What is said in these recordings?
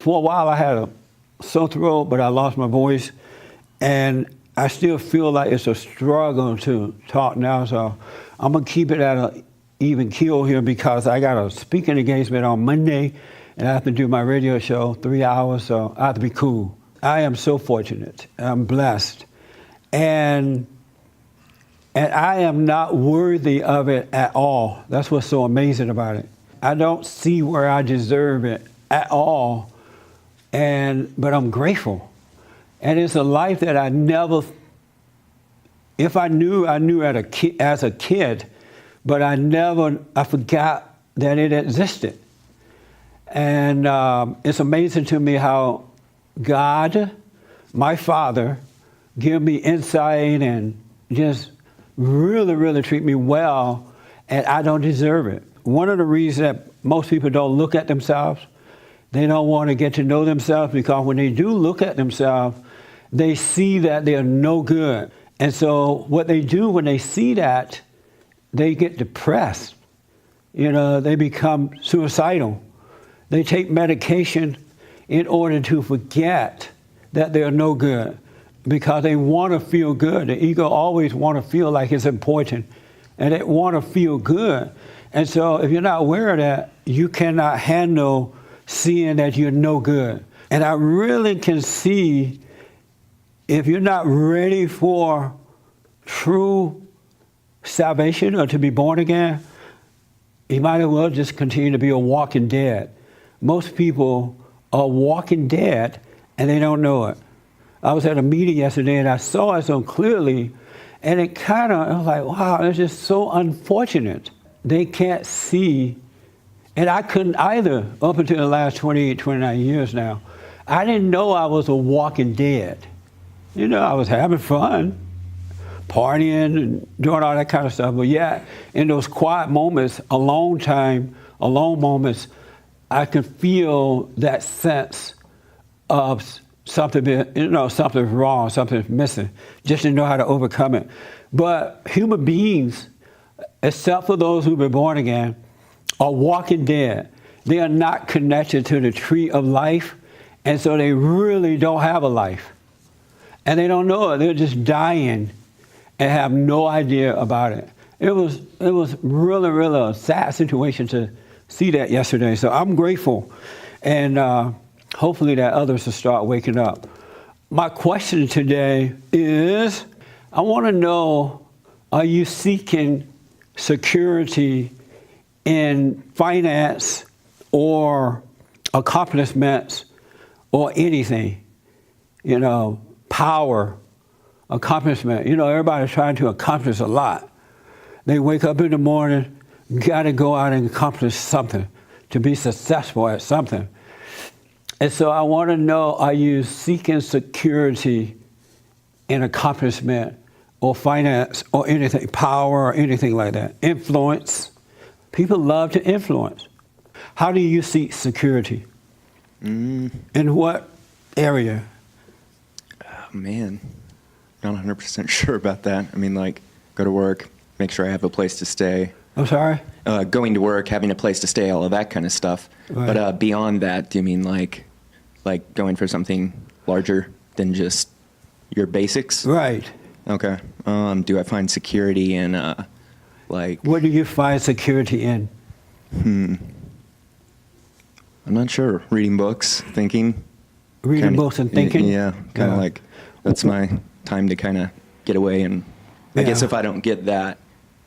for a while I had a sore throat, but I lost my voice. And I still feel like it's a struggle to talk now. So I'm going to keep it at an even keel here because I got a speaking engagement on Monday and I have to do my radio show 3 hours. So I have to be cool. I am so fortunate. I'm blessed. And I am not worthy of it at all. That's what's so amazing about it. I don't see where I deserve it at all, but I'm grateful. And it's a life that I never, if I knew as a kid, but I forgot that it existed. And it's amazing to me how God, my Father, give me insight and just really, really treat me well, and I don't deserve it. One of the reasons that most people don't look at themselves, they don't want to get to know themselves, because when they do look at themselves, they see that they're no good. And so what they do when they see that, they get depressed. You know, they become suicidal. They take medication in order to forget that they're no good, because they want to feel good. The ego always want to feel like it's important, and they want to feel good. And so if you're not aware of that, you cannot handle seeing that you're no good. And I really can see, if you're not ready for true salvation or to be born again, you might as well just continue to be a walking dead. Most people are walking dead and they don't know it. I was at a meeting yesterday and I saw it so clearly, and I was like, wow, it's just so unfortunate. They can't see, and I couldn't either up until the last 28, 29 years now. I didn't know I was a walking dead. You know, I was having fun, partying and doing all that kind of stuff, but yeah, in those quiet moments, alone moments, I could feel that sense of something's wrong, something's missing, just to know how to overcome it. But human beings, except for those who've been born again, are walking dead. They are not connected to the tree of life, and so they really don't have a life. And they don't know it. They're just dying and have no idea about it. It was really, really a sad situation to see that yesterday. So I'm grateful, and hopefully that others will start waking up. My question today is, I want to know, are you seeking security in finance or accomplishments or anything? You know, power, accomplishment. You know, everybody's trying to accomplish a lot. They wake up in the morning, got to go out and accomplish something, to be successful at something. And so I want to know, are you seeking security in accomplishment or finance or anything, power or anything like that? Influence. People love to influence. How do you seek security? In what area? Oh, man, not 100% sure about that. I mean, like, go to work, make sure I have a place to stay. I'm sorry? Going to work, having a place to stay, all of that kind of stuff. Right. But beyond that, do you mean like going for something larger than just your basics? Right. Okay. Do I find security in like? What do you find security in? I'm not sure. Reading books, thinking. Reading books and thinking? Yeah, kind of like that's my time to kind of get away. And I guess if I don't get that,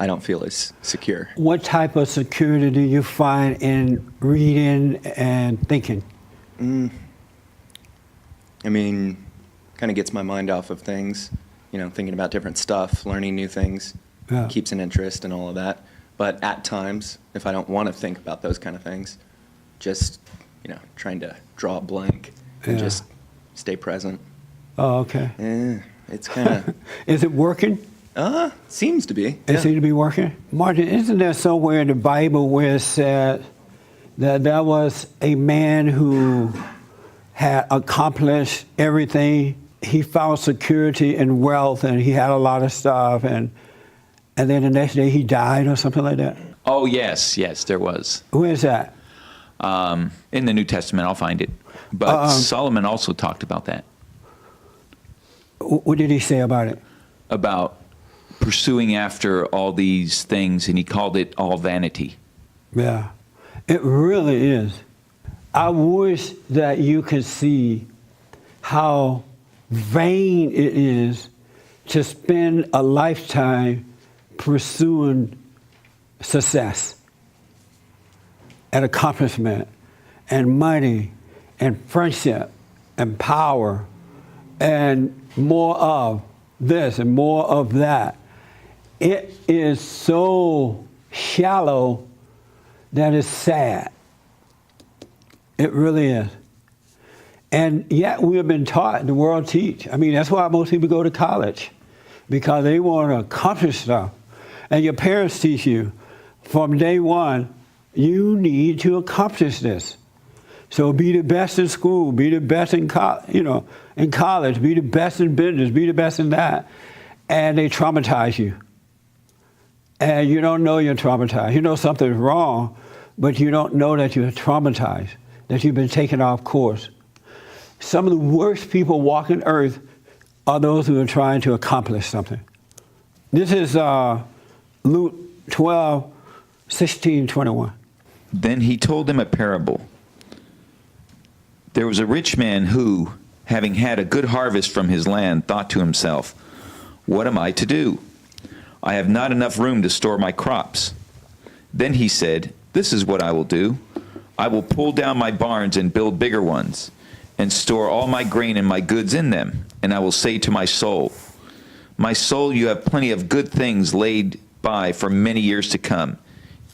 I don't feel as secure. What type of security do you find in reading and thinking? I mean, kind of gets my mind off of things, you know, thinking about different stuff, learning new things, keeps an interest and all of that. But at times, if I don't want to think about those kind of things, just, you know, trying to draw a blank and just stay present. Oh, okay. It's kind of... Is it working? Seems to be. It seems to be working? Martin, isn't there somewhere in the Bible where it said that there was a man who had accomplished everything? He found security and wealth, and he had a lot of stuff, and then the next day he died or something like that? Oh, yes, there was. Where is that? In the New Testament, I'll find it. But Solomon also talked about that. What did he say about it? About pursuing after all these things, and he called it all vanity. Yeah, it really is. I wish that you could see how vain it is to spend a lifetime pursuing success and accomplishment and money and friendship and power and more of this and more of that. It is so shallow that it's sad. It really is. And yet we have been taught, the world teach. I mean, that's why most people go to college, because they want to accomplish stuff. And your parents teach you from day one, you need to accomplish this. So be the best in school, be the best in college, be the best in business, be the best in that. And they traumatize you. And you don't know you're traumatized. You know something's wrong, but you don't know that you're traumatized, that you've been taken off course. Some of the worst people walking earth are those who are trying to accomplish something. This is Luke 12, 16, 21. Then he told them a parable. There was a rich man who, having had a good harvest from his land, thought to himself, "What am I to do? I have not enough room to store my crops." Then he said, "This is what I will do. I will pull down my barns and build bigger ones, and store all my grain and my goods in them. And I will say to my soul, 'My soul, you have plenty of good things laid by for many years to come.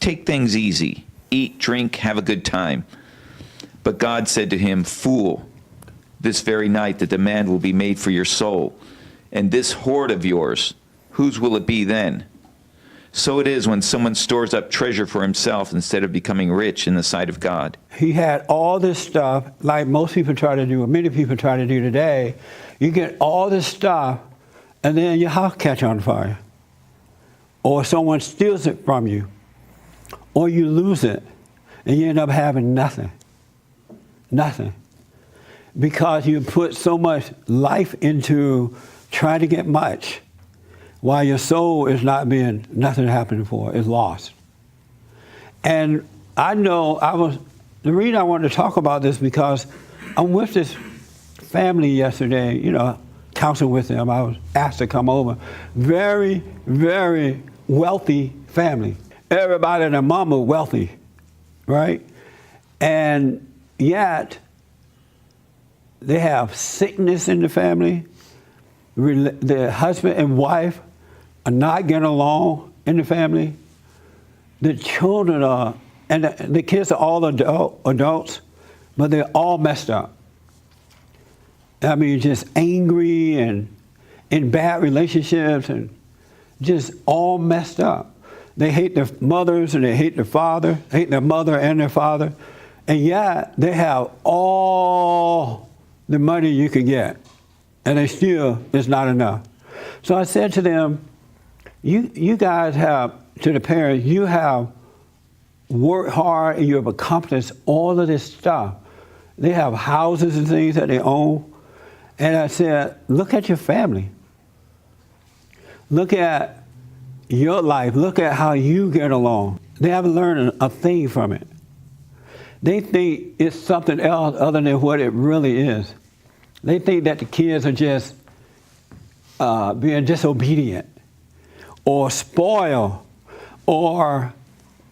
Take things easy. Eat, drink, have a good time.' But God said to him, 'Fool, this very night the demand will be made for your soul. And this hoard of yours, whose will it be then?' So it is when someone stores up treasure for himself instead of becoming rich in the sight of God." He had all this stuff, like most people try to do, or many people try to do today. You get all this stuff, and then your house catch on fire. Or someone steals it from you. Or you lose it, and you end up having nothing. Nothing. Because you put so much life into trying to get much, while your soul is not being, nothing happening for, is lost. And I know the reason I wanted to talk about this, because I'm with this family yesterday, counseling with them. I was asked to come over. Very, very wealthy family. Everybody and their mama wealthy, right? And yet, they have sickness in the family. The husband and wife are not getting along in the family. The children are, and the kids are all adults, but they're all messed up. I mean, just angry and in bad relationships and just all messed up. They hate their mothers and they hate their father, hate their mother and their father, and yet they have all the money you can get, and they still, it's not enough. So I said to them, you guys have, to the parents, you have worked hard and you have accomplished all of this stuff. They have houses and things that they own. And I said, look at your family. Look at your life. Look at how you get along. They haven't learned a thing from it. They think it's something else other than what it really is. They think that the kids are just being disobedient or spoiled, or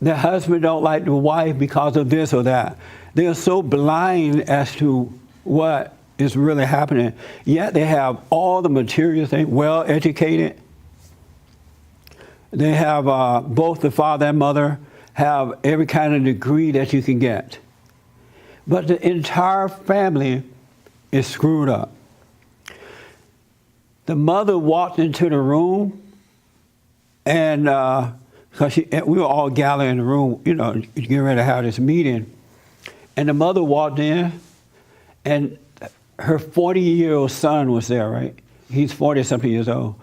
the husband don't like the wife because of this or that. They are so blind as to what is really happening. Yet they have all the material things, well educated. They have both the father and mother have every kind of degree that you can get. But the entire family is screwed up. The mother walked into the room, and because we were all gathered in the room, getting ready to have this meeting, and the mother walked in, and her 40-year-old son was there, right? He's 40-something years old.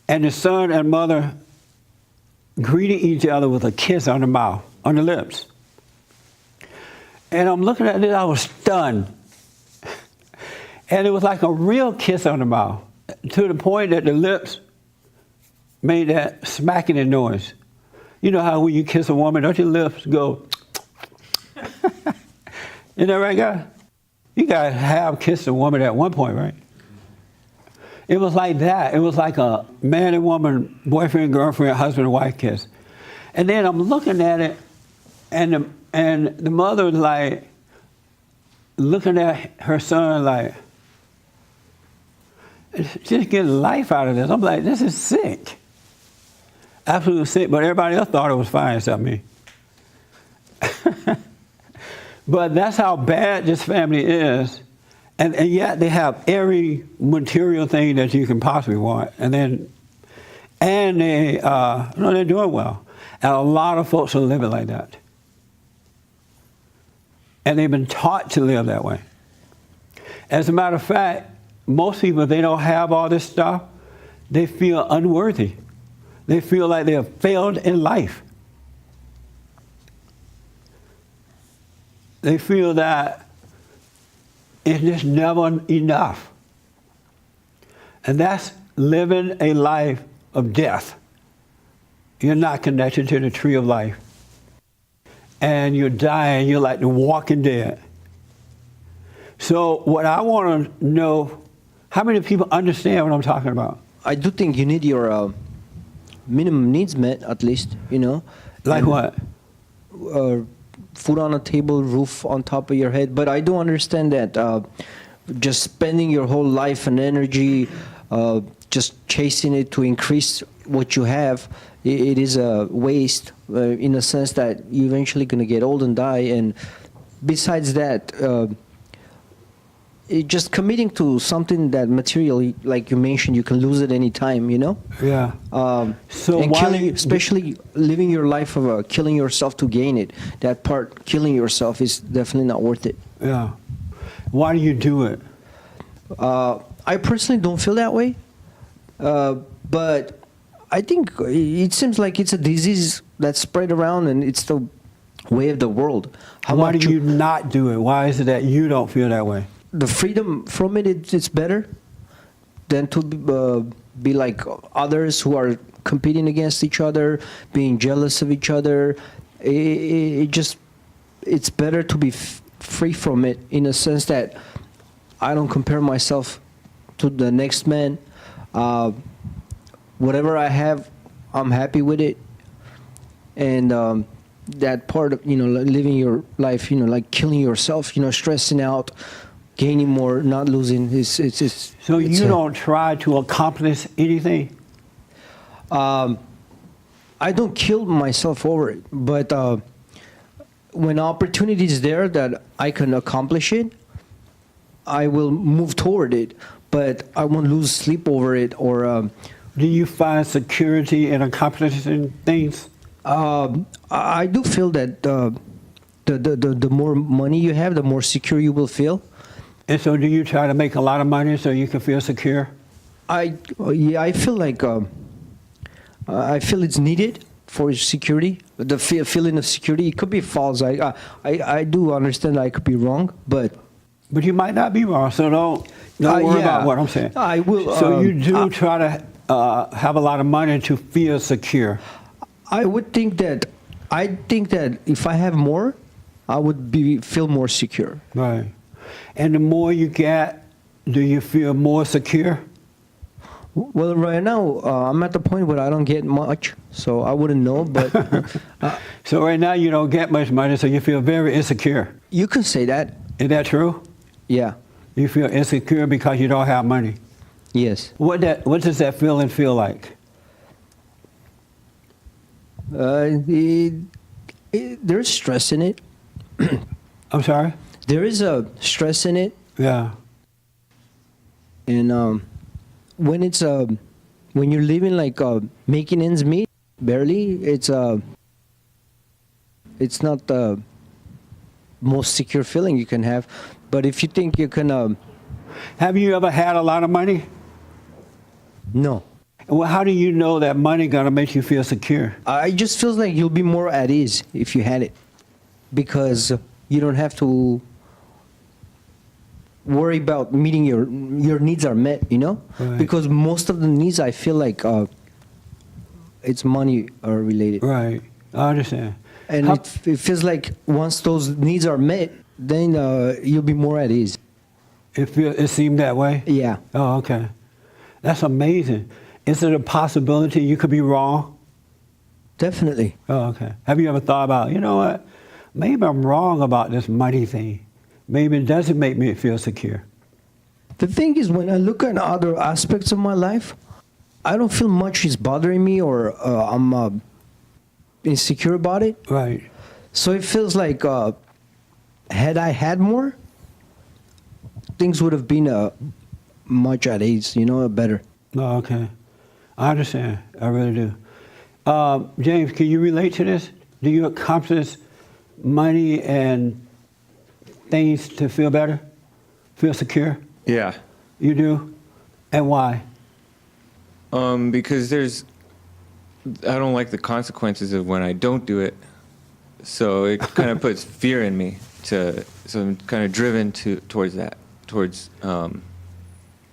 And the son and mother greeted each other with a kiss on the mouth, on the lips. And I'm looking at this, I was stunned. And it was like a real kiss on the mouth, to the point that the lips made that smacking noise. You know how when you kiss a woman, don't your lips go? Isn't that right, guys? You guys have kissed a woman at one point, right? It was like that. It was like a man and woman, boyfriend, girlfriend, husband and wife kiss. And then I'm looking at it, and the mother was like, looking at her son like, just getting life out of this. I'm like, this is sick. Absolutely sick, but everybody else thought it was fine except me. But that's how bad this family is. And yet they have every material thing that you can possibly want. And they're doing well. And a lot of folks are living like that. And they've been taught to live that way. As a matter of fact, most people, if they don't have all this stuff, they feel unworthy. They feel like they have failed in life. They feel that it's just never enough. And that's living a life of death. You're not connected to the tree of life. And you're dying, you're like the walking dead. So what I want to know, how many people understand what I'm talking about? I do think you need your minimum needs met, at least, you know. Like And, what? Food on a table, roof on top of your head. But I do understand that just spending your whole life and energy just chasing it to increase what you have, it is a waste in a sense that you're eventually going to get old and die. And besides that, just committing to something that materially, like you mentioned, you can lose at any time, you know? Yeah. So And why killing, especially living your life of killing yourself to gain it, that part, killing yourself, is definitely not worth it. Yeah. Why do you do it? I personally don't feel that way, but I think it seems like it's a disease that's spread around, and it's the way of the world. Why do you not do it? Why is it that you don't feel that way? The freedom from it, it's better than to be like others who are competing against each other, being jealous of each other. It's better to be free from it, in a sense that I don't compare myself to the next man. Whatever I have, I'm happy with it. And that part of, you know, living your life, you know, like killing yourself, you know, stressing out, gaining more, not losing. So you don't try to accomplish anything? I don't kill myself over it, but when opportunity is there that I can accomplish it, I will move toward it, but I won't lose sleep over it. Or do you find security in accomplishing things? I do feel that the more money you have, the more secure you will feel. And so do you try to make a lot of money so you can feel secure? I feel like I feel it's needed for security. The feeling of security. It could be false. I do understand I could be wrong, but you might not be wrong. So don't worry about what I'm saying. I will. So you do try to have a lot of money to feel secure. I think that if I have more, I would feel more secure. Right. And the more you get, do you feel more secure? Well, right now, I'm at the point where I don't get much, so I wouldn't know, but... So right now you don't get much money, so you feel very insecure. You can say that. Is that true? Yeah. You feel insecure because you don't have money? Yes. What does that feeling feel like? There's stress in it. I'm sorry? There is a stress in it. Yeah. And when it's when you're living like making ends meet, barely, it's not the most secure feeling you can have. But if you think you can... Have you ever had a lot of money? No. Well, how do you know that money gonna make you feel secure? I just feels like you'll be more at ease if you had it. Because you don't have to worry about meeting your needs are met, you know? Right. Because most of the needs I feel like it's money related. Right. I understand. And How- it feels like once those needs are met, then you'll be more at ease. it seemed that way? Yeah. Oh, okay. That's amazing. Is it a possibility you could be wrong? Definitely. Oh, okay. Have you ever thought about, you know what? Maybe I'm wrong about this money thing. Maybe it doesn't make me feel secure. The thing is, when I look at other aspects of my life, I don't feel much is bothering me or I'm insecure about it. Right. So it feels like had I had more, things would have been much at ease, you know, better. Oh, okay. I understand. I really do. James, can you relate to this? Do you accomplish money and things to feel better? Feel secure? Yeah. You do? And why? Because I don't like the consequences of when I don't do it. So it kind of puts fear in me so I'm kind of driven towards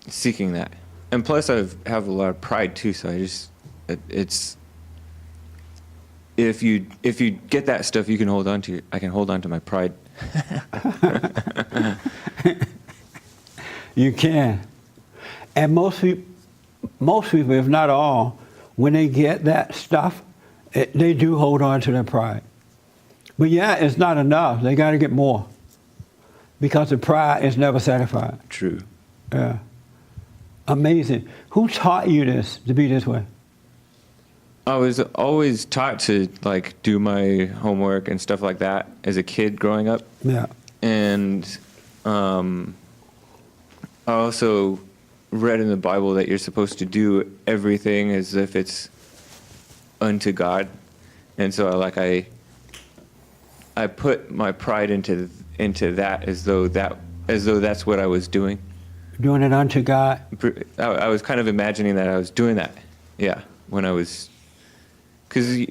seeking that. And plus I have a lot of pride too, so it's, if you get that stuff you can hold on to, I can hold on to my pride. You can. And most people, if not all, when they get that stuff, they do hold on to their pride. But yeah, it's not enough. They got to get more. Because the pride is never satisfied. True. Yeah. Amazing. Who taught you this, to be this way? I was always taught to like do my homework and stuff like that as a kid growing up. Yeah. And I also read in the Bible that you're supposed to do everything as if it's unto God. And so I put my pride into that as though that's what I was doing. Doing it unto God. I was kind of imagining that I was doing that. Yeah, when I was, because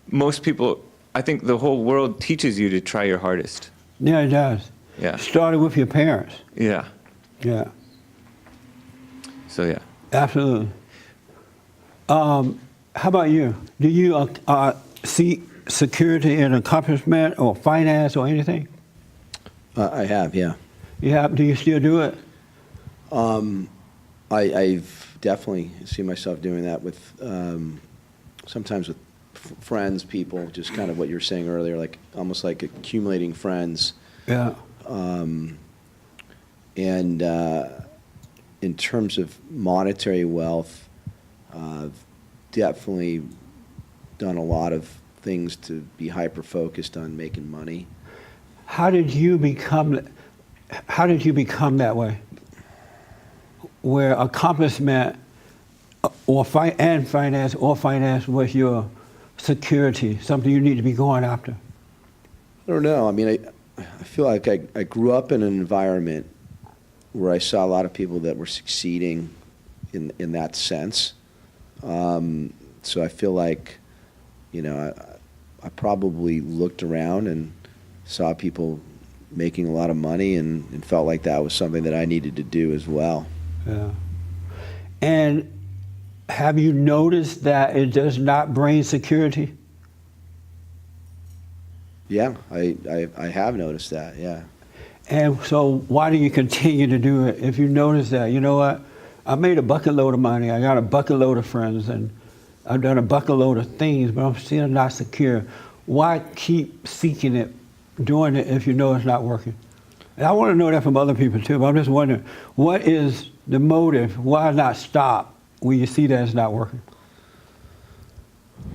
most people, I think the whole world teaches you to try your hardest. Yeah, it does. Yeah. Started with your parents. Yeah. Yeah. So yeah. Absolutely. How about you? Do you seek security in accomplishment or finance or anything? I have, yeah. You have? Do you still do it? I've definitely seen myself doing that with sometimes with friends, people, just kind of what you were saying earlier, like almost like accumulating friends. Yeah. And in terms of monetary wealth, I've definitely done a lot of things to be hyper-focused on making money. How did you become that way? Where accomplishment and finance was your security, something you need to be going after? I don't know. I mean, I feel like I grew up in an environment where I saw a lot of people that were succeeding in that sense. So I feel like, you know, I probably looked around and saw people making a lot of money and felt like that was something that I needed to do as well. Yeah. And have you noticed that it does not bring security? Yeah, I have noticed that, yeah. And so why do you continue to do it if you notice that? You know what? I made a bucket load of money. I got a bucket load of friends, and I've done a bucket load of things, but I'm still not secure. Why keep seeking it, doing it, if you know it's not working? And I want to know that from other people too, but I'm just wondering, what is the motive? Why not stop when you see that it's not working?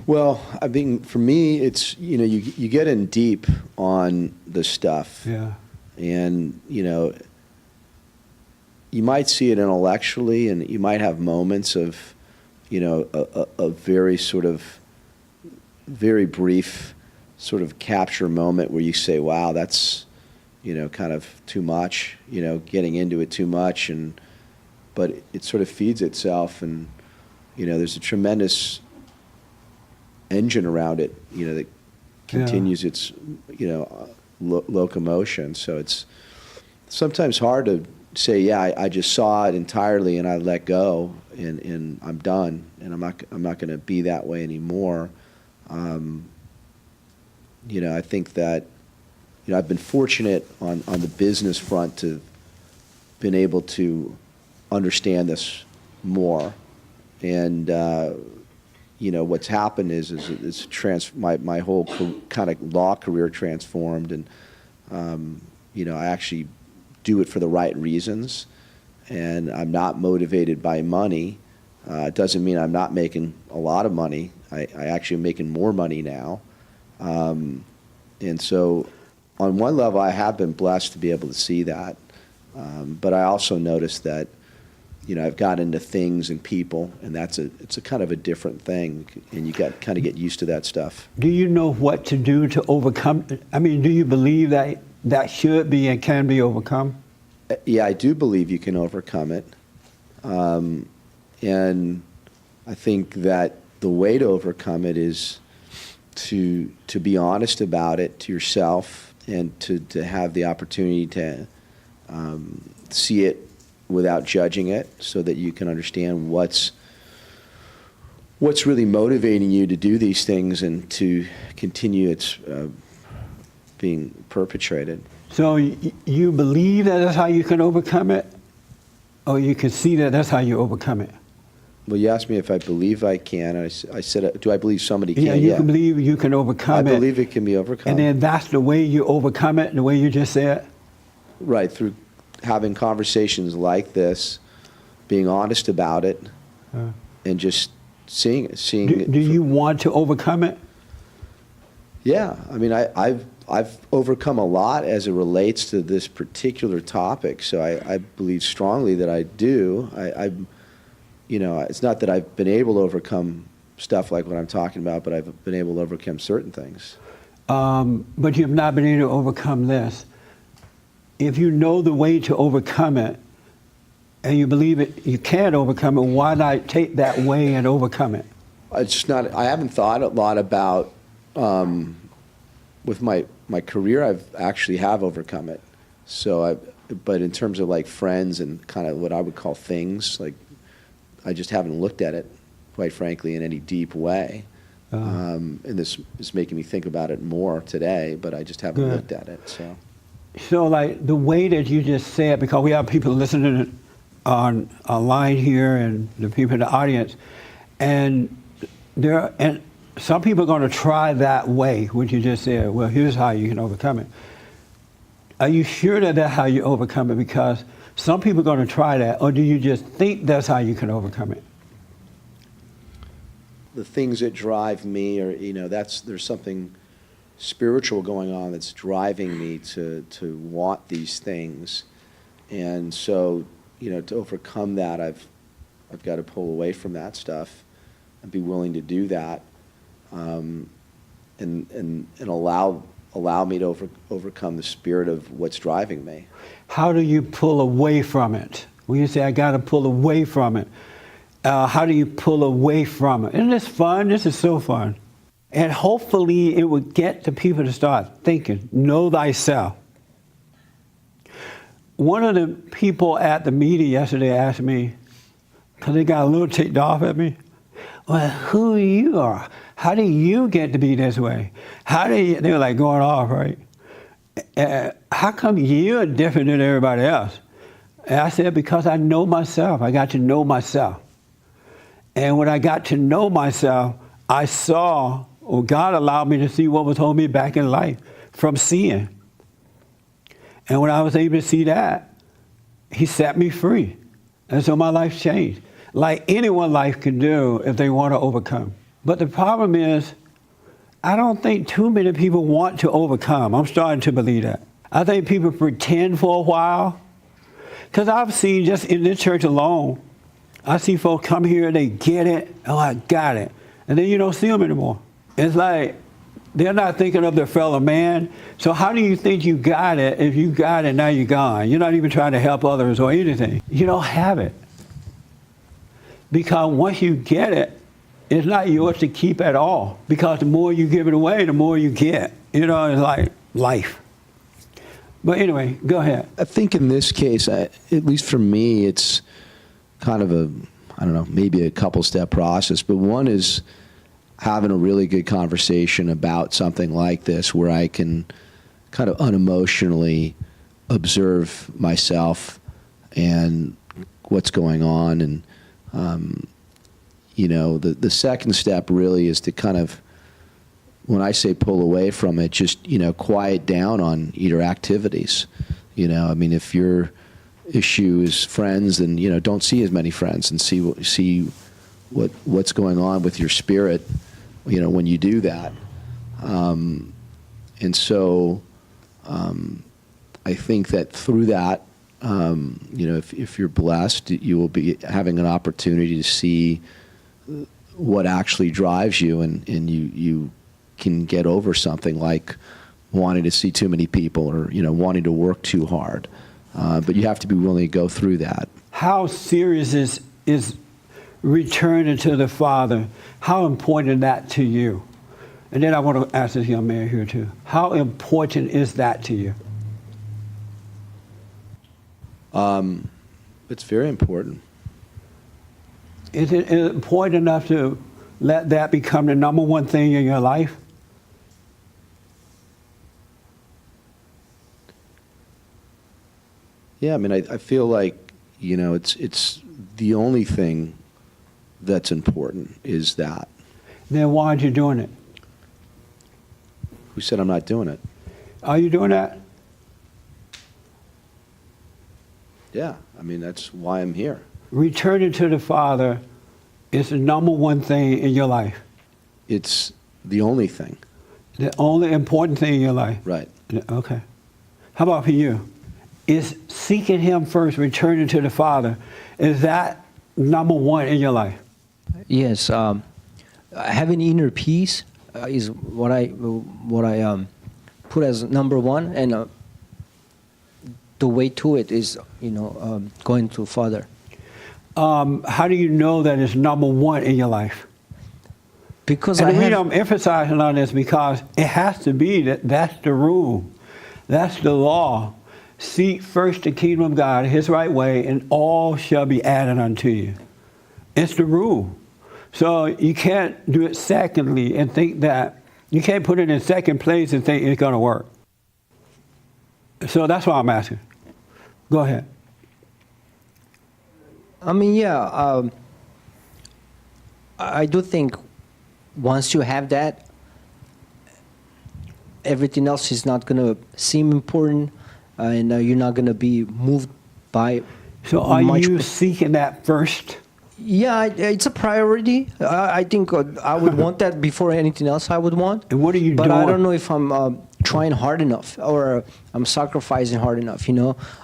Well, I mean, for me, it's, you know, you get in deep on the stuff. Yeah. And, you know, you might see it intellectually, and you might have moments of, you know, a very sort of, very brief sort of capture moment where you say, wow, that's, you know, kind of too much, you know, getting into it too much. But it sort of feeds itself, and, you know, there's a tremendous engine around it, you know, that continues its, you know, locomotion. So it's sometimes hard to say, yeah, I just saw it entirely and I let go and I'm done and I'm not going to be that way anymore. You know, I think that, you know, I've been fortunate on the business front to been able to understand this more. And, you know, what's happened is my whole kind of law career transformed. And, you know, I actually do it for the right reasons. And I'm not motivated by money. It doesn't mean I'm not making a lot of money. I actually am making more money now. And so on one level, I have been blessed to be able to see that. But I also noticed that, you know, I've got into things and people, and it's a kind of a different thing, and you got kind of get used to that stuff. Do you know what to do to overcome? I mean, do you believe that that should be and can be overcome? Yeah, I do believe you can overcome it. And I think that the way to overcome it is to be honest about it to yourself and to have the opportunity to see it without judging it so that you can understand what's really motivating you to do these things and to continue its being perpetrated. So you believe that that's how you can overcome it? Or you can see that that's how you overcome it? Well, you asked me if I believe I can. I said, do I believe somebody can? Yeah, you can believe you can overcome it. I believe it can be overcome. And then that's the way you overcome it, the way you just said? Right, through having conversations like this, being honest about it, and just seeing it. Do you want to overcome it? Yeah, I mean, I've overcome a lot as it relates to this particular topic, so I believe strongly that I do. You know, it's not that I've been able to overcome stuff like what I'm talking about, but I've been able to overcome certain things. But you have not been able to overcome this. If you know the way to overcome it, and you believe it, you can overcome it, why not take that way and overcome it? It's just not. I haven't thought a lot about. With my career, I've actually have overcome it. So, but in terms of like friends and kind of what I would call things, like I just haven't looked at it, quite frankly, in any deep way. And this is making me think about it more today, but I just haven't looked at it. So like the way that you just said, because we have people listening online here and the people in the audience, and some people are going to try that way, what you just said. Well, here's how you can overcome it. Are you sure that that's how you overcome it? Because some people are going to try that, or do you just think that's how you can overcome it? The things that drive me are, you know, there's something spiritual going on that's driving me to want these things. And so, you know, to overcome that, I've got to pull away from that stuff and be willing to do that. And allow me to overcome the spirit of what's driving me. How do you pull away from it? When you say, I got to pull away from it, how do you pull away from it? Isn't this fun? This is so fun. And hopefully it would get the people to start thinking, know thyself. One of the people at the meeting yesterday asked me, because they got a little ticked off at me, well, who you are? How do you get to be this way? They were like going off, right? How come you're different than everybody else? And I said, because I know myself. I got to know myself. And when I got to know myself, I saw, or God allowed me to see what was holding me back in life from seeing. And when I was able to see that, He set me free. And so my life changed. Like anyone's life can do if they want to overcome. But the problem is, I don't think too many people want to overcome. I'm starting to believe that. I think people pretend for a while. Because I've seen just in this church alone, I see folks come here and they get it. Oh, I got it. And then you don't see them anymore. It's like they're not thinking of their fellow man. So how do you think you got it if you got it, now you're gone? You're not even trying to help others or anything. You don't have it. Because once you get it, it's not yours to keep at all. Because the more you give it away, the more you get. You know, it's like life. But anyway, go ahead. I think in this case, at least for me, it's kind of a, I don't know, maybe a couple step process. But one is having a really good conversation about something like this where I can kind of unemotionally observe myself and what's going on. And, the second step really is to kind of, when I say pull away from it, just, quiet down on your activities. I mean, if your issue is friends, then, don't see as many friends and see what's going on with your spirit, when you do that. And so I think that through that, if you're blessed, you will be having an opportunity to see what actually drives you, and you can get over something like wanting to see too many people or, wanting to work too hard. But you have to be willing to go through that. How serious is returning to the Father? How important is that to you? And then I want to ask this young man here too. How important is that to you? It's very important. Is it important enough to let that become the number one thing in your life? Yeah, I mean, I feel like, it's the only thing that's important is that. Then why aren't you doing it? Who said I'm not doing it? Are you doing that? Yeah, I mean, that's why I'm here. Returning to the Father is the number one thing in your life. It's the only thing. The only important thing in your life. Right. Okay. How about for you? Is seeking Him first, returning to the Father, is that number one in your life? Yes, having inner peace is what I put as number one, and the way to it is going to Father. How do you know that it's number one in your life? Because And I the reason have I'm emphasizing on this because it has to be that's the rule, that's the law. Seek first the kingdom of God, His right way, and all shall be added unto you. It's the rule. So you can't do it secondly and think that, you can't put it in second place and think it's going to work. So that's why I'm asking. Go ahead. I mean, yeah, I do think once you have that, everything else is not going to seem important, and you're not going to be moved by. So are much. you seeking that first? Yeah, it's a priority. I think I would want that before anything else I would want. And what are you but doing? I don't know if I'm trying hard enough or I'm sacrificing hard enough.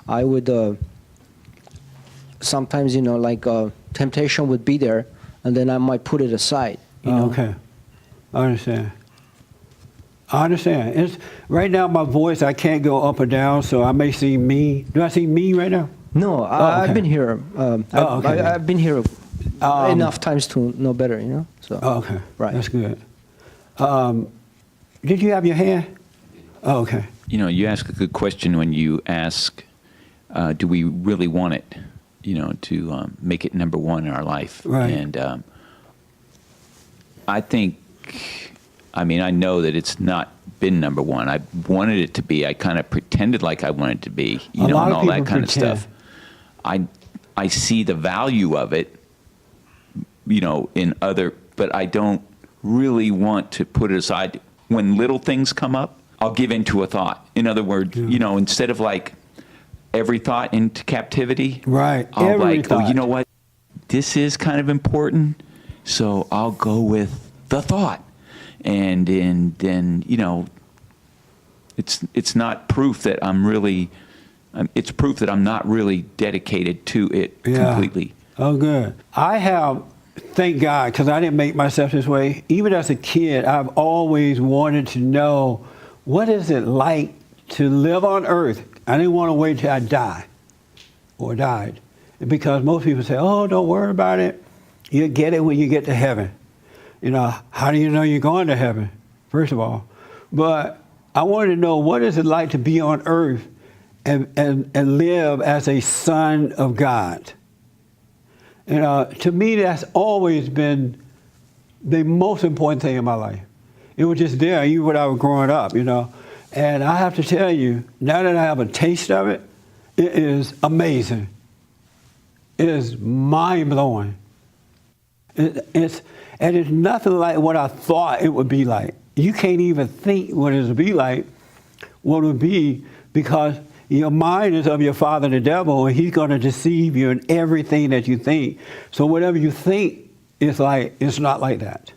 I would sometimes, temptation would be there, and then I might put it aside. Okay. I understand. It's right now my voice, I can't go up or down, so I may seem mean. Do I seem mean right now? No, okay. I've been here. okay. I've been here enough times to know better, So. Okay. Right. That's good. Did you have your hand? Oh, okay. You ask a good question when you ask, do we really want it, to make it number one in our life? Right. And I think, I know that it's not been number one. I wanted it to be. I kind of pretended like I wanted it to be, A lot and of all that people kind pretend. of stuff. I see the value of it, in other, but I don't really want to put it aside. When little things come up, I'll give into a thought. In other words, instead of like every thought into captivity, Right. I'll Every like, thought. you know what? This is kind of important, so I'll go with the thought. And then, it's not proof that I'm really, it's proof that I'm not really dedicated to it completely. Oh, good. I have, thank God, because I didn't make myself this way. Even as a kid, I've always wanted to know, what is it like to live on earth? I didn't want to wait till I die or died. Because most people say, oh, don't worry about it. You'll get it when you get to heaven. How do you know you're going to heaven, first of all? But I wanted to know, what is it like to be on earth and live as a son of God. And to me, that's always been the most important thing in my life. It was just there, even when I was growing up, you know. And I have to tell you, now that I have a taste of it, it is amazing. It is mind-blowing. It's nothing like what I thought it would be like. You can't even think what it would be like, what it would be, because your mind is of your father, the devil, and he's going to deceive you in everything that you think. So whatever you think, it's not like that.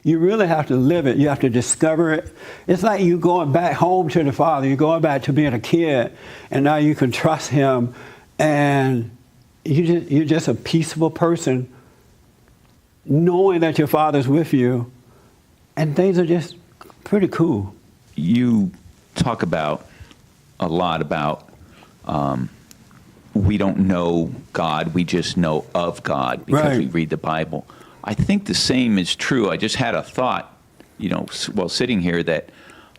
You really have to live it. You have to discover it. It's like you going back home to the Father. You're going back to being a kid, and now you can trust Him, and you're just a peaceful person, knowing that your Father's with you, and things are just pretty cool. You talk a lot about we don't know God, we just know of God because we read the Bible. I think the same is true. I just had a thought, you know, while sitting here, that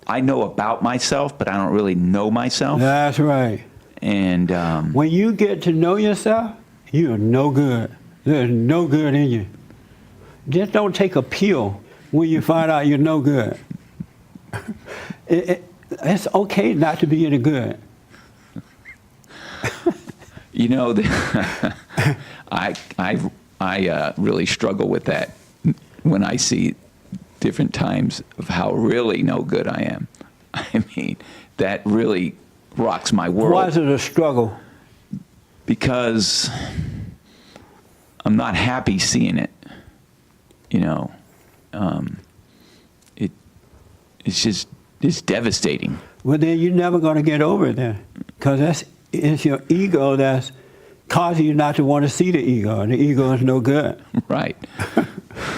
I know about myself, but I don't really know myself. That's right. And when you get to know yourself, you are no good. There's no good in you. Just don't take a pill when you find out you're no good. It's okay not to be any good. you know, I really struggle with that when I see different times of how really no good I am. I mean, that really rocks my world. Why is it a struggle? Because I'm not happy seeing it. You know, it's devastating. Well, then you're never going to get over it then, because it's your ego that's causing you not to want to see the ego, and the ego is no good. Right.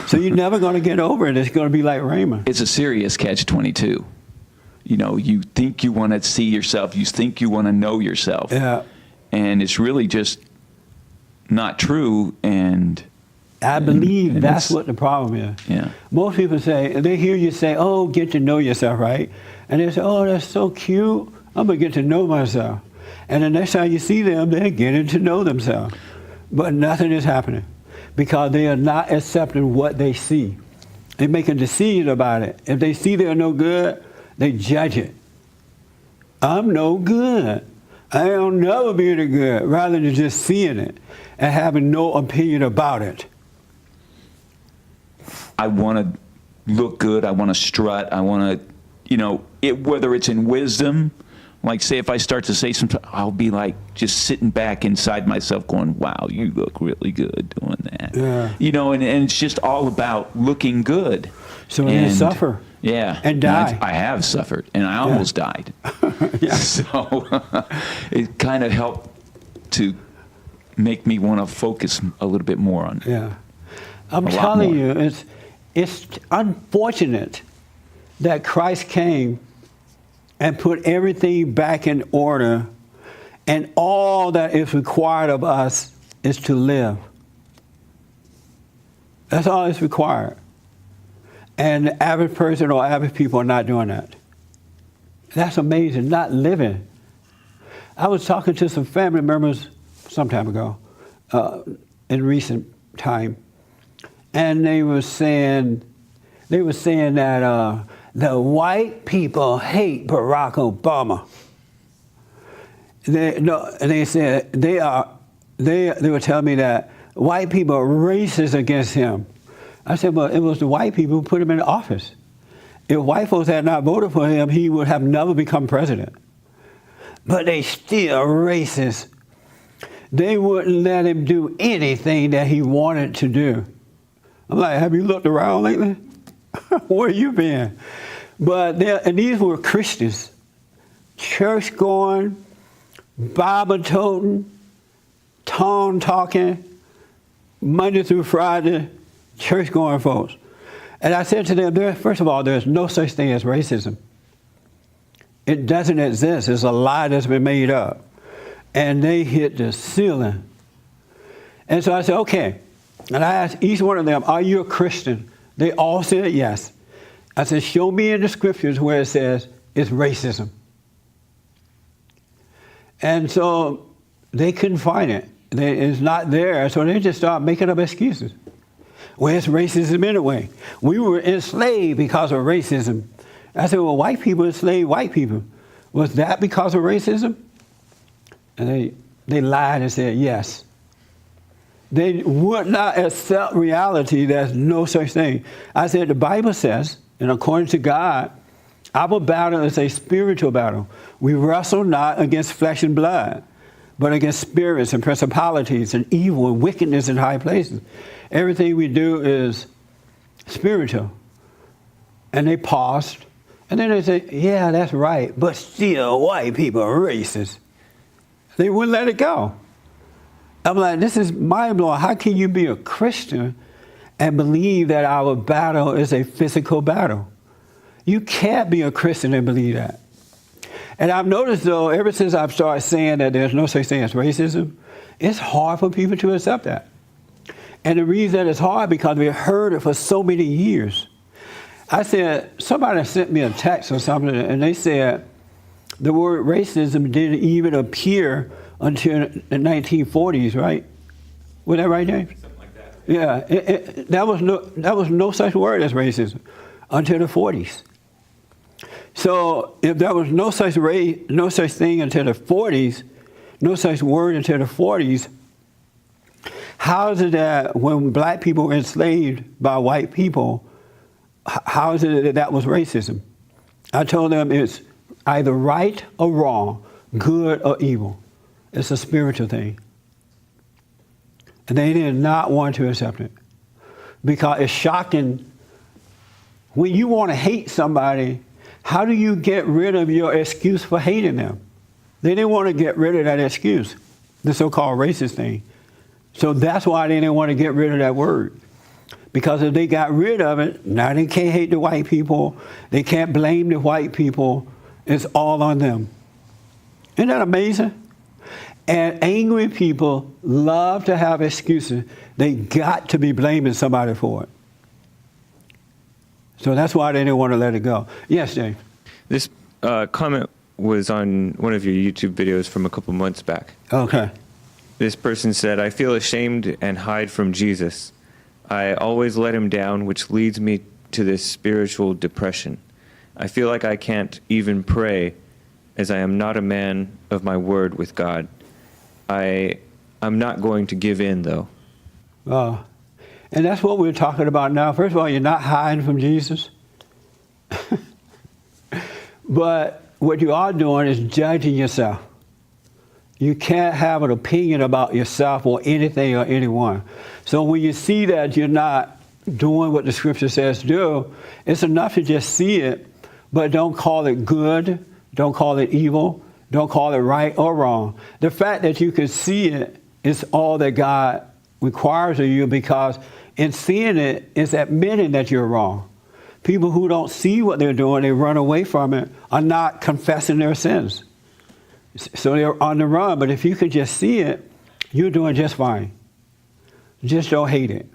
So you're never going to get over it. It's going to be like Raymond. It's a serious catch-22. You know, you think you want to see yourself, you think you want to know yourself, and it's really just not true. And I believe that's what the problem is. Yeah. Most people say, they hear you say, oh, get to know yourself, right? And they say, oh, that's so cute. I'm going to get to know myself. And the next time you see them, they're getting to know themselves. But nothing is happening because they are not accepting what they see. They make a decision about it. If they see they're no good, they judge it. I'm no good. I'll never be any good, rather than just seeing it and having no opinion about it. I want to look good. I want to strut. I want to, you know, whether it's in wisdom, like say if I start to say something, I'll be like just sitting back inside myself going, wow, you look really good doing that. Yeah. You know, and it's just all about looking good. So you suffer. Yeah. And die. I have suffered, and I almost died. Yeah. So it kind of helped to make me want to focus a little bit more on. Yeah. I'm telling you, it's unfortunate that Christ came and put everything back in order, and all that is required of us is to live. That's all that's required. And the average person or average people are not doing that. That's amazing, not living. I was talking to some family members some time ago, in recent time, and they were saying that the white people hate Barack Obama. They said they were telling me that white people are racist against him. I said, well, it was the white people who put him in office. If white folks had not voted for him, he would have never become president. But they still racist. They wouldn't let him do anything that he wanted to do. I'm like, have you looked around lately? Where you been? But and these were Christians, church going, Bible toting, tongue talking, Monday through Friday, church going folks. And I said to them, first of all, there's no such thing as racism. It doesn't exist. It's a lie that's been made up. And they hit the ceiling. And so I said, okay. And I asked each one of them, are you a Christian? They all said yes. I said, show me in the scriptures where it says it's racism. And so they couldn't find it. It's not there, so they just started making up excuses. Well, it's racism anyway. We were enslaved because of racism. I said, well, white people enslaved white people. Was that because of racism? And they lied and said yes. They would not accept reality. There's no such thing. I said, the Bible says, and according to God, our battle is a spiritual battle. We wrestle not against flesh and blood, but against spirits and principalities and evil and wickedness in high places. Everything we do is spiritual. And they paused, and then they said, yeah, that's right, but still white people are racist. They wouldn't let it go. I'm like, this is mind-blowing. How can you be a Christian and believe that our battle is a physical battle? You can't be a Christian and believe that. And I've noticed, though, ever since I've started saying that there's no such thing as racism, it's hard for people to accept that. And the reason it's hard because we've heard it for so many years. I said, somebody sent me a text or something, and they said the word racism didn't even appear until the 1940s, right? Was that right, James? Something like that. Yeah, that was no such word as racism until the 40s. So if there was no such thing until the 40s, no such word until the 40s, how is it that when black people were enslaved by white people, how is it that was racism? I told them it's either right or wrong, good or evil. It's a spiritual thing. And they did not want to accept it because it's shocking. When you want to hate somebody, how do you get rid of your excuse for hating them? They didn't want to get rid of that excuse, the so-called racist thing. So that's why they didn't want to get rid of that word. Because if they got rid of it, now they can't hate the white people. They can't blame the white people. It's all on them. Isn't that amazing? And angry people love to have excuses. They got to be blaming somebody for it. So that's why they didn't want to let it go. Yes, James? This comment was on one of your YouTube videos from a couple months back. Okay. This person said, I feel ashamed and hide from Jesus. I always let him down, which leads me to this spiritual depression. I feel like I can't even pray as I am not a man of my word with God. I'm not going to give in, though. And that's what we're talking about now. First of all, you're not hiding from Jesus. But what you are doing is judging yourself. You can't have an opinion about yourself or anything or anyone. So when you see that you're not doing what the scripture says do, it's enough to just see it, but don't call it good, don't call it evil, don't call it right or wrong. The fact that you can see it is all that God requires of you, because in seeing it is admitting that you're wrong. People who don't see what they're doing, they run away from it, are not confessing their sins. So they're on the run. But if you could just see it, you're doing just fine. Just don't hate it.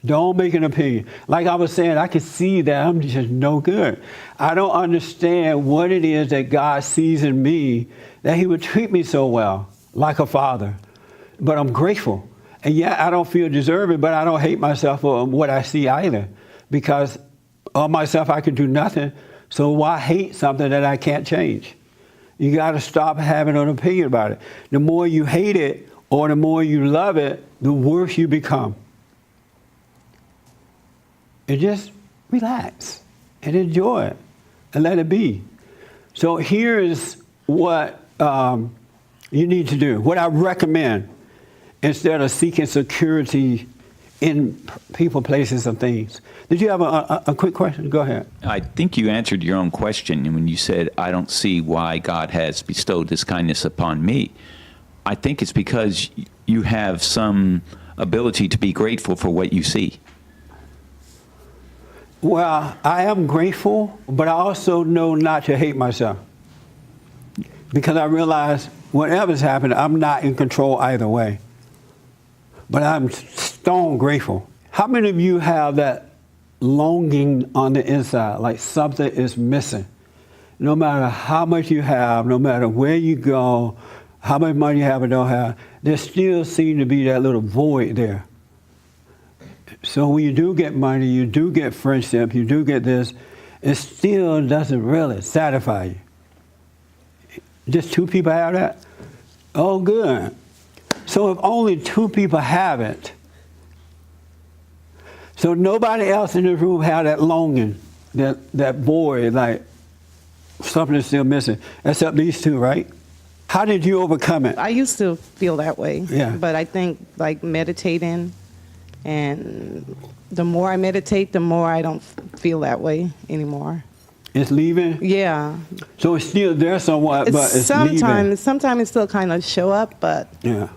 Don't make an opinion. Like I was saying, I can see that I'm just no good. I don't understand what it is that God sees in me that he would treat me so well, like a father. But I'm grateful. And yeah, I don't feel deserving, but I don't hate myself for what I see either. Because of myself, I can do nothing. So why hate something that I can't change? You got to stop having an opinion about it. The more you hate it or the more you love it, the worse you become. And just relax and enjoy it and let it be. So here is what you need to do, what I recommend, instead of seeking security in people, places, and things. Did you have a quick question? Go ahead. I think you answered your own question when you said, I don't see why God has bestowed this kindness upon me. I think it's because you have some ability to be grateful for what you see. Well, I am grateful, but I also know not to hate myself. Because I realize whatever's happened, I'm not in control either way. But I'm stone grateful. How many of you have that longing on the inside, like something is missing? no matter how much you have, no matter where you go, how much money you have or don't have, there still seems to be that little void there. So when you do get money, you do get friendship, you do get this, it still doesn't really satisfy you. Just 2 people have that? Oh, good. So if only 2 people have it, so nobody else in this room have that longing, that void, like something is still missing, except these 2, right? How did you overcome it? I used to feel that way. Yeah. But I think like meditating, and the more I meditate, the more I don't feel that way anymore. It's leaving? Yeah. So it's still there somewhat, but it's leaving. Sometimes it still kind of show up, but Yeah.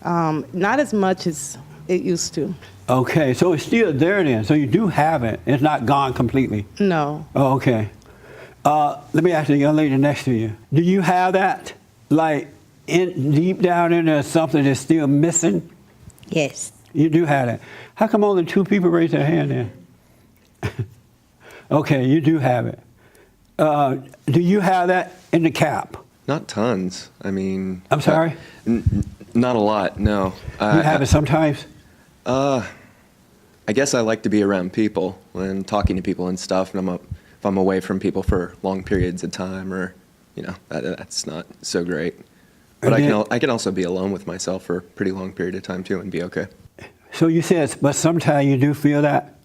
not as much as it used to. Okay, so it's still there then. So you do have it. It's not gone completely. No. Oh, okay. Let me ask the young lady next to you. Do you have that? Like deep down in there, something that's still missing? Yes. You do have that. How come only 2 people raise their hand then? Okay, you do have it. Do you have that in the cap? Not tons. I mean. I'm sorry? Not a lot. No. You have it sometimes? I guess I like to be around people and talking to people and stuff. And if I'm away from people for long periods of time, or that's not so great. But I can also be alone with myself for a pretty long period of time too and be okay. So you said, but sometimes you do feel that?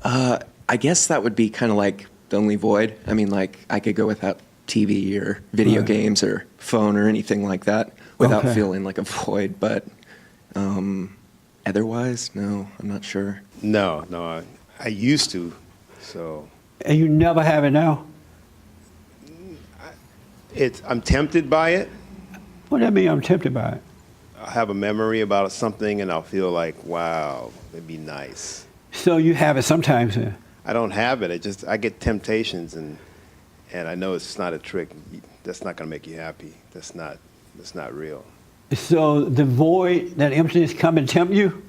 I guess that would be kind of like the only void. I mean, like I could go without TV or video Right. games or phone or anything like that without Okay. feeling like a void. But otherwise, no, I'm not sure. No, I used to, so And you never have it now? I'm tempted by it. What does that mean? I'm tempted by it. I'll have a memory about something and I'll feel like, wow, it'd be nice. So you have it sometimes then? I don't have it. I get temptations and I know it's not a trick. That's not gonna make you happy. That's not real. So the void, that emptiness come and tempt you?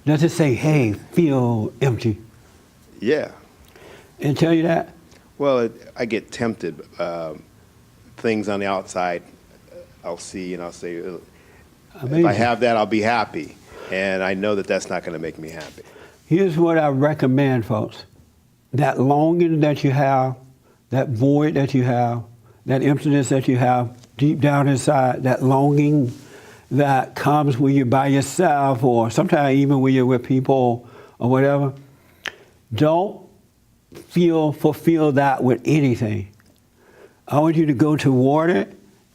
Does it say, hey, feel empty? Yeah. And tell you that? Well, I get tempted. Things on the outside, I'll see and I'll say, if Amazing. I have that, I'll be happy. And I know that that's not going to make me happy. Here's what I recommend, folks. That longing that you have, that void that you have, that emptiness that you have deep down inside, that longing that comes when you're by yourself or sometimes even when you're with people or whatever, don't fulfill that with anything. I want you to go toward it,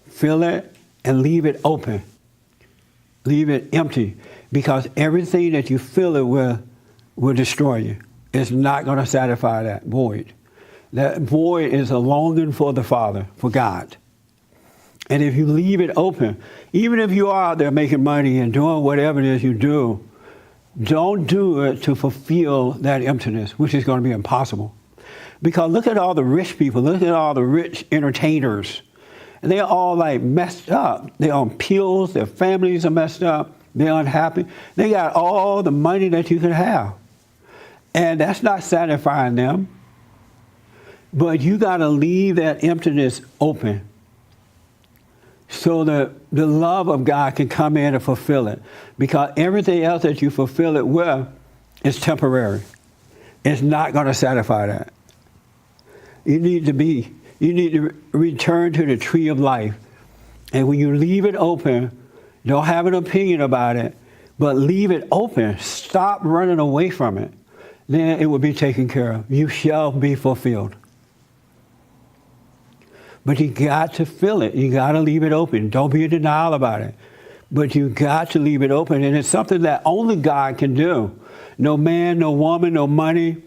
fill it, and leave it open. Leave it empty, because everything that you fill it with will destroy you. It's not going to satisfy that void. That void is a longing for the Father, for God. And if you leave it open, even if you are out there making money and doing whatever it is you do, don't do it to fulfill that emptiness, which is going to be impossible. Because look at all the rich people, look at all the rich entertainers. And they're all like messed up. They're on pills, their families are messed up, they're unhappy. They got all the money that you could have. And that's not satisfying them. But you got to leave that emptiness open so that the love of God can come in and fulfill it. Because everything else that you fulfill it with is temporary. It's not going to satisfy that. You need to return to the tree of life. And when you leave it open, don't have an opinion about it, but leave it open. Stop running away from it. Then it will be taken care of. You shall be fulfilled. But you got to fill it. You got to leave it open. Don't be in denial about it. But you got to leave it open. And it's something that only God can do. No man, no woman, no money,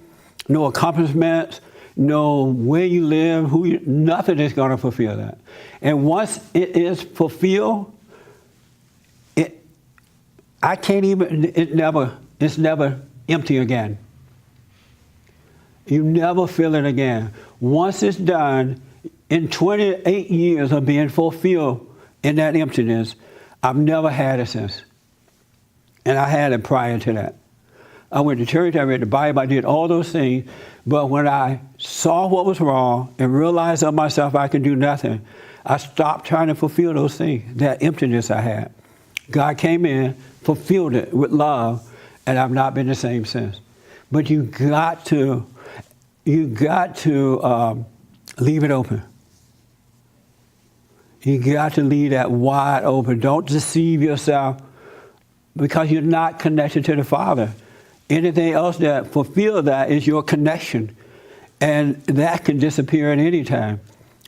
no accomplishments, no where you live, nothing is going to fulfill that. And once it is fulfilled, it's never empty again. You never feel it again. Once it's done, in 28 years of being fulfilled in that emptiness, I've never had it since. And I had it prior to that. I went to church, I read the Bible, I did all those things. But when I saw what was wrong and realized of myself I could do nothing, I stopped trying to fulfill those things, that emptiness I had. God came in, fulfilled it with love, and I've not been the same since. But you got to leave it open. You got to leave that wide open. Don't deceive yourself because you're not connected to the Father. Anything else that fulfills that is your connection. And that can disappear at any time.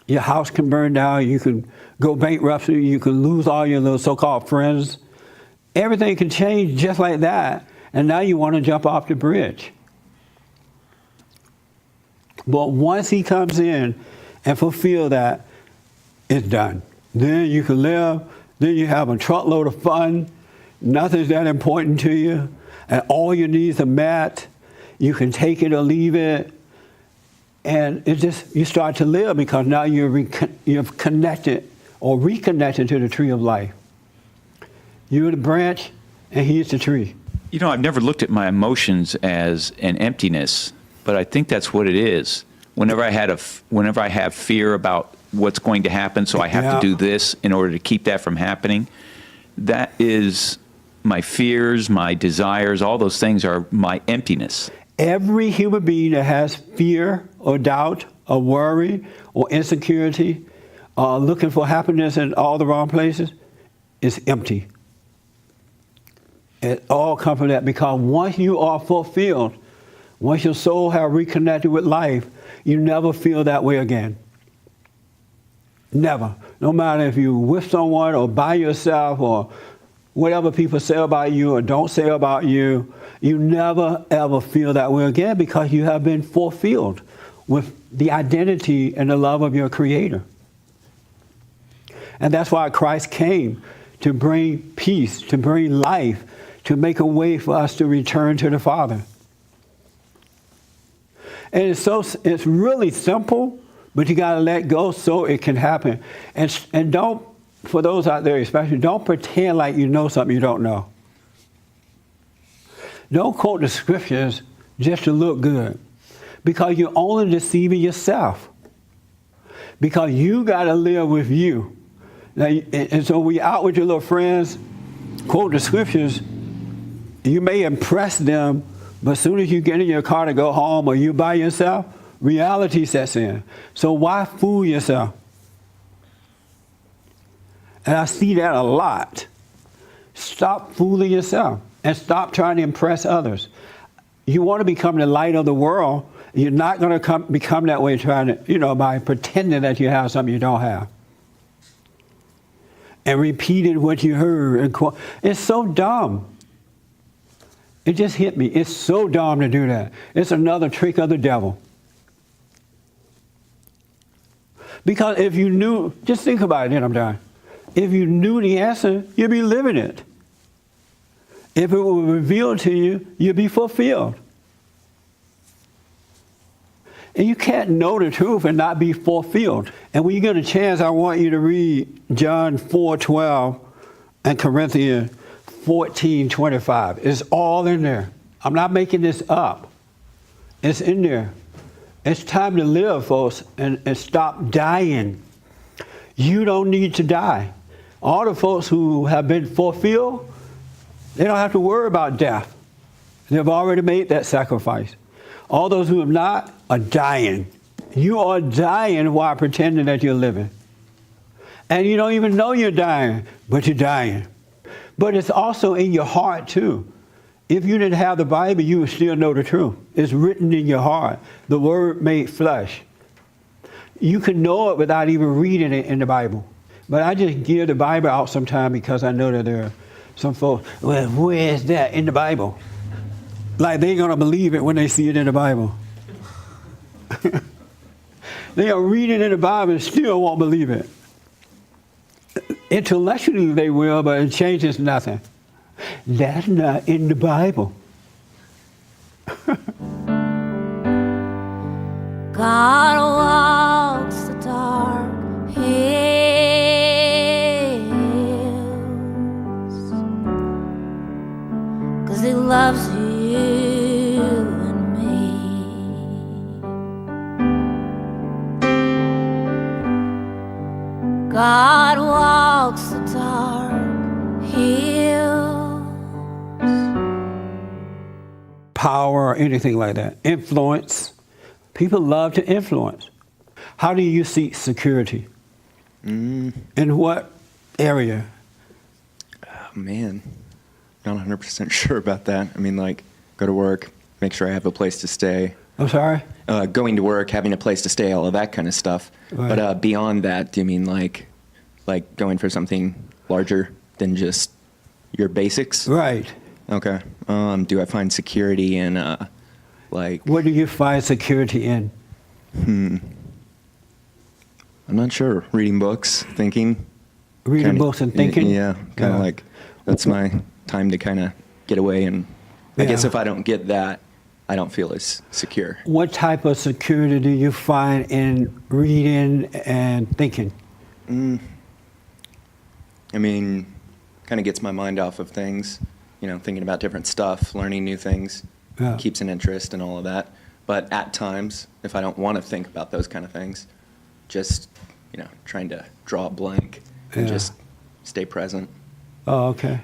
Your house can burn down. You can go bankrupt. You can lose all your little so-called friends. Everything can change just like that. And now you want to jump off the bridge. But once he comes in and fulfill that, it's done. Then you can live. Then you have a truckload of fun. Nothing's that important to you. And all your needs are met. You can take it or leave it. And it just, you start to live because now you're connected or reconnected to the tree of life. You're the branch and he's the tree. You know, I've never looked at my emotions as an emptiness, but I think that's what it is. Whenever I have fear about what's going to happen, so I have to do this in order to keep that from happening, that is my fears, my desires, all those things are my emptiness. Every human being that has fear or doubt or worry or insecurity, looking for happiness in all the wrong places, is empty. It all comes from that because once you are fulfilled, once your soul has reconnected with life, you never feel that way again. Never. No matter if you're with someone or by yourself or whatever people say about you or don't say about you, you never ever feel that way again because you have been fulfilled with the identity and the love of your Creator. And that's why Christ came, to bring peace, to bring life, to make a way for us to return to the Father. And it's really simple, but you got to let go so it can happen. And don't, for those out there especially, don't pretend like you know something you don't know. Don't quote the scriptures just to look good, because you're only deceiving yourself. Because you got to live with you. Now, and so when you're out with your little friends, quote the scriptures, you may impress them, but as soon as you get in your car to go home or you by yourself, reality sets in. So why fool yourself? And I see that a lot. Stop fooling yourself and stop trying to impress others. You want to become the light of the world. You're not going to become that way trying to, by pretending that you have something you don't have. And repeating what you heard. It's so dumb. It just hit me. It's so dumb to do that. It's another trick of the devil. Because if you knew, just think about it, then I'm done. If you knew the answer, you'd be living it. If it were revealed to you, you'd be fulfilled. And you can't know the truth and not be fulfilled. And when you get a chance, I want you to read John 4:12 and Corinthians 14:25. It's all in there. I'm not making this up. It's in there. It's time to live, folks, and stop dying. You don't need to die. All the folks who have been fulfilled, they don't have to worry about death. They've already made that sacrifice. All those who have not are dying. You are dying while pretending that you're living. And you don't even know you're dying, but you're dying. But it's also in your heart, too. If you didn't have the Bible, you would still know the truth. It's written in your heart. The Word made flesh. You can know it without even reading it in the Bible. But I just give the Bible out sometime because I know that there are some folks, well, where is that in the Bible? Like they're going to believe it when they see it in the Bible. They'll read it in the Bible and still won't believe it. Intellectually they will, but it changes nothing. That's not in the Bible. God walks the dark hills 'cause he loves you. anything like that. Influence. People love to influence. How do you seek security? In what area? Oh, man, not 100% sure about that. I mean, like, go to work, make sure I have a place to stay. I'm sorry? Going to work, having a place to stay, all of that kind of stuff. Right. But beyond that, do you mean like going for something larger than just your basics? Right. Okay. Do I find security in like? What do you find security in? I'm not sure. Reading books, thinking. Reading books and thinking? Yeah, kind of like that's my time to kind of get away. And I guess Yeah. if I don't get that, I don't feel as secure. What type of security do you find in reading and thinking? I mean, kind of gets my mind off of things, thinking about different stuff, learning new things, Yeah. keeps an interest and all of that. But at times, if I don't want to think about those kind of things, just, trying to draw a blank and Yeah. just stay present. Oh, okay.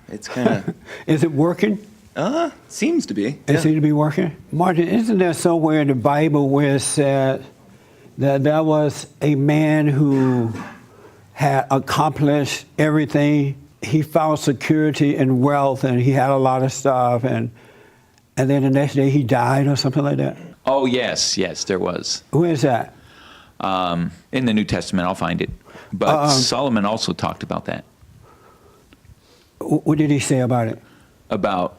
It's kind of, Is it working? seems to be. It Yeah. seems to be working. Martin, isn't there somewhere in the Bible where it said that there was a man who had accomplished everything? He found security and wealth, and he had a lot of stuff, and then the next day he died or something like that? Oh, yes, there was. Where is that? In the New Testament, I'll find it. But Solomon also talked about that, What did he say about it? about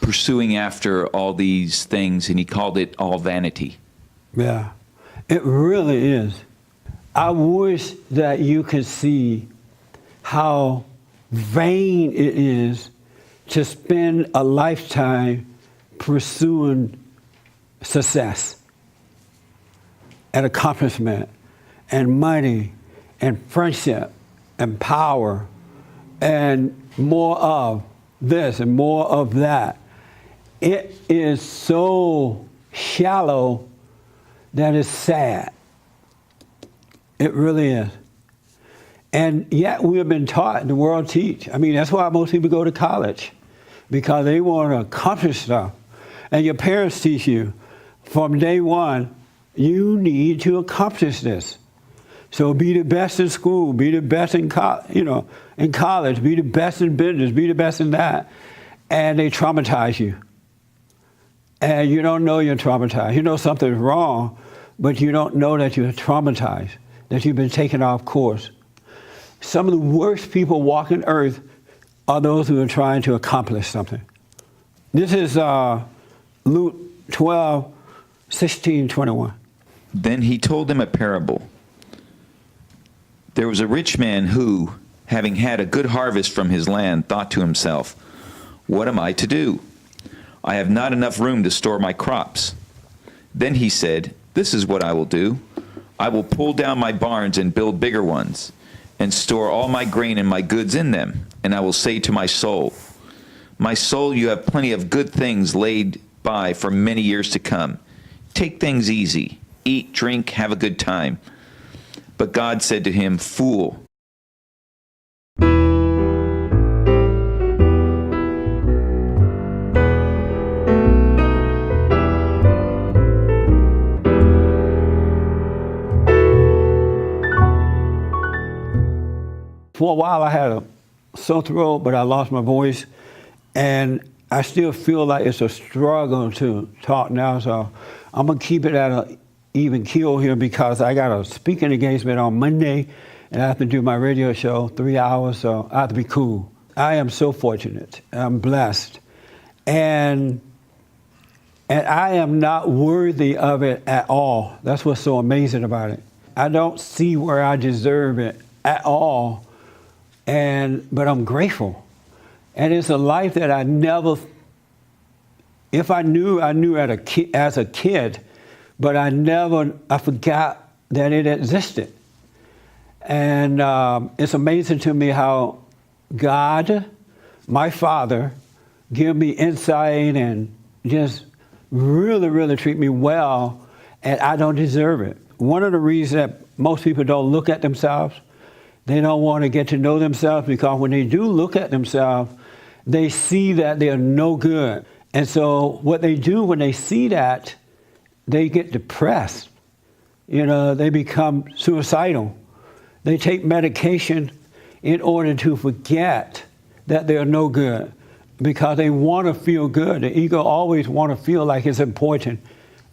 pursuing after all these things, and he called it all vanity. Yeah, it really is. I wish that you could see how vain it is to spend a lifetime pursuing success and accomplishment and money and friendship and power and more of this and more of that. It is so shallow that it's sad. It really is. And yet we have been taught, the world teach. I mean, that's why most people go to college, because they want to accomplish stuff. And your parents teach you from day one, you need to accomplish this. So be the best in school, be the best in college, be the best in business, be the best in that. And they traumatize you. And you don't know you're traumatized. You know something's wrong, but you don't know that you're traumatized, that you've been taken off course. Some of the worst people walking earth are those who are trying to accomplish something. This is Luke 12, 16, 21. Then he told them a parable. There was a rich man who, having had a good harvest from his land, thought to himself, "What am I to do? I have not enough room to store my crops." Then he said, "This is what I will do. I will pull down my barns and build bigger ones, and store all my grain and my goods in them. And I will say to my soul, 'My soul, you have plenty of good things laid by for many years to come. Take things easy. Eat, drink, have a good time.' But God said to him, 'Fool, For a while I had a sore throat, but I lost my voice. And I still feel like it's a struggle to talk now. So I'm going to keep it at an even keel here, because I got a speaking engagement on Monday, and I have to do my radio show 3 hours, so I have to be cool. I am so fortunate. I'm blessed. And I am not worthy of it at all. That's what's so amazing about it. I don't see where I deserve it at all. But I'm grateful. And it's a life that I never, if I knew as a kid, but I forgot that it existed. And it's amazing to me how God, my Father, give me insight and just really, really treat me well, and I don't deserve it. One of the reasons that most people don't look at themselves, they don't want to get to know themselves, because when they do look at themselves, they see that they're no good. And so what they do when they see that, they get depressed. You know, they become suicidal. They take medication in order to forget that they're no good because they want to feel good. The ego always want to feel like it's important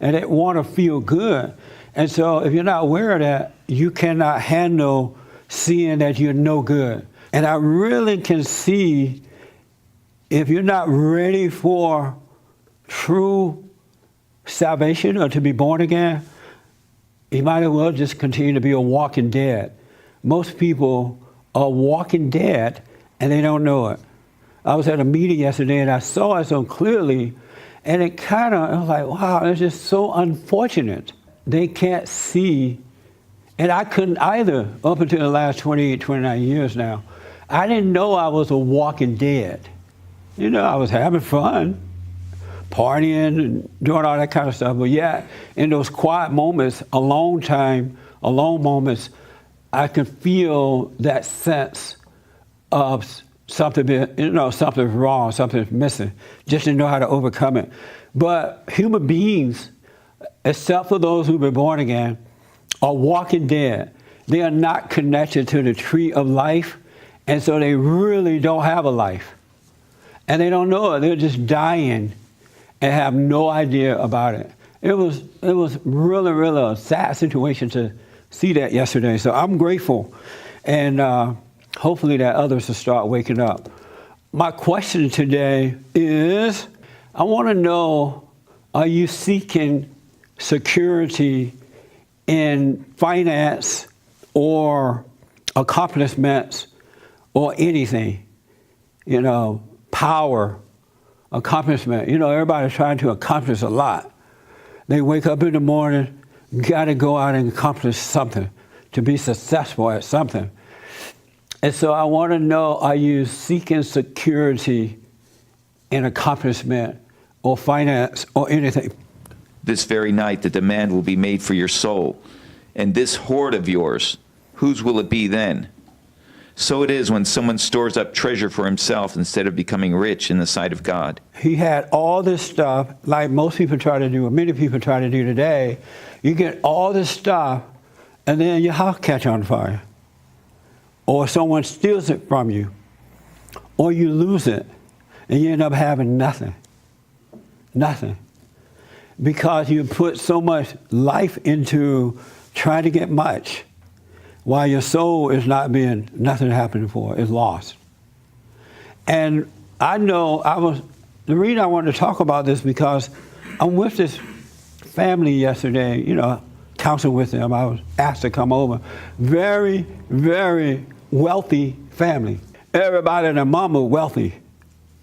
and they want to feel good. And so if you're not aware of that, you cannot handle seeing that you're no good. And I really can see if you're not ready for true salvation or to be born again, you might as well just continue to be a walking dead. Most people are walking dead and they don't know it. I was at a meeting yesterday and I saw it so clearly, and it kind of, I was like, wow, it's just so unfortunate. They can't see, and I couldn't either up until the last 28, 29 years now. I didn't know I was a walking dead. You know, I was having fun, partying and doing all that kind of stuff. But yeah, in those quiet moments, alone moments, I could feel that sense of something's wrong, something's missing, just to know how to overcome it. But human beings, except for those who've been born again, are walking dead. They are not connected to the tree of life, and so they really don't have a life. And they don't know it. They're just dying and have no idea about it. It was really, really a sad situation to see that yesterday. So I'm grateful, and hopefully that others will start waking up. My question today is, I want to know, are you seeking security in finance or accomplishments or anything? You know, power, accomplishment. You know, everybody's trying to accomplish a lot. They wake up in the morning, got to go out and accomplish something to be successful at something. And so I want to know, are you seeking security in accomplishment or finance or anything? This very night the demand will be made for your soul. And this hoard of yours, whose will it be then? So it is when someone stores up treasure for himself instead of becoming rich in the sight of God. He had all this stuff, like most people try to do, or many people try to do today. You get all this stuff, and then your house catch on fire. Or someone steals it from you. Or you lose it, and you end up having nothing. Nothing. Because you put so much life into trying to get much, while your soul is nothing happening for it, it's lost. And I know the reason I wanted to talk about this because I'm with this family yesterday, you know, counseling with them. I was asked to come over. Very, very wealthy family. Everybody and their mama wealthy,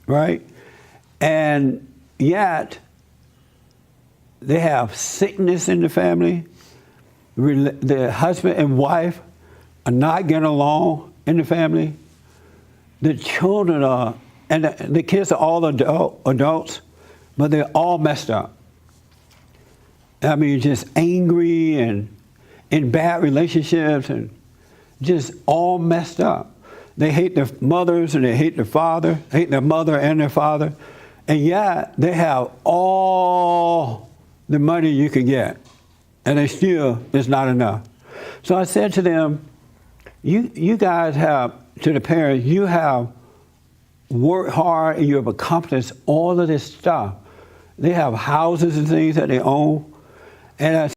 right? And yet, they have sickness in the family. The husband and wife are not getting along in the family. The children are, and the kids are all adults, but they're all messed up. I mean, just angry and in bad relationships and just all messed up. They hate their mothers and they hate their father, hate their mother and their father, and yet they have all the money you can get, and they still is not enough. So I said to them, you guys have, to the parents, you have worked hard and you have accomplished all of this stuff. They have houses and things that they own, and I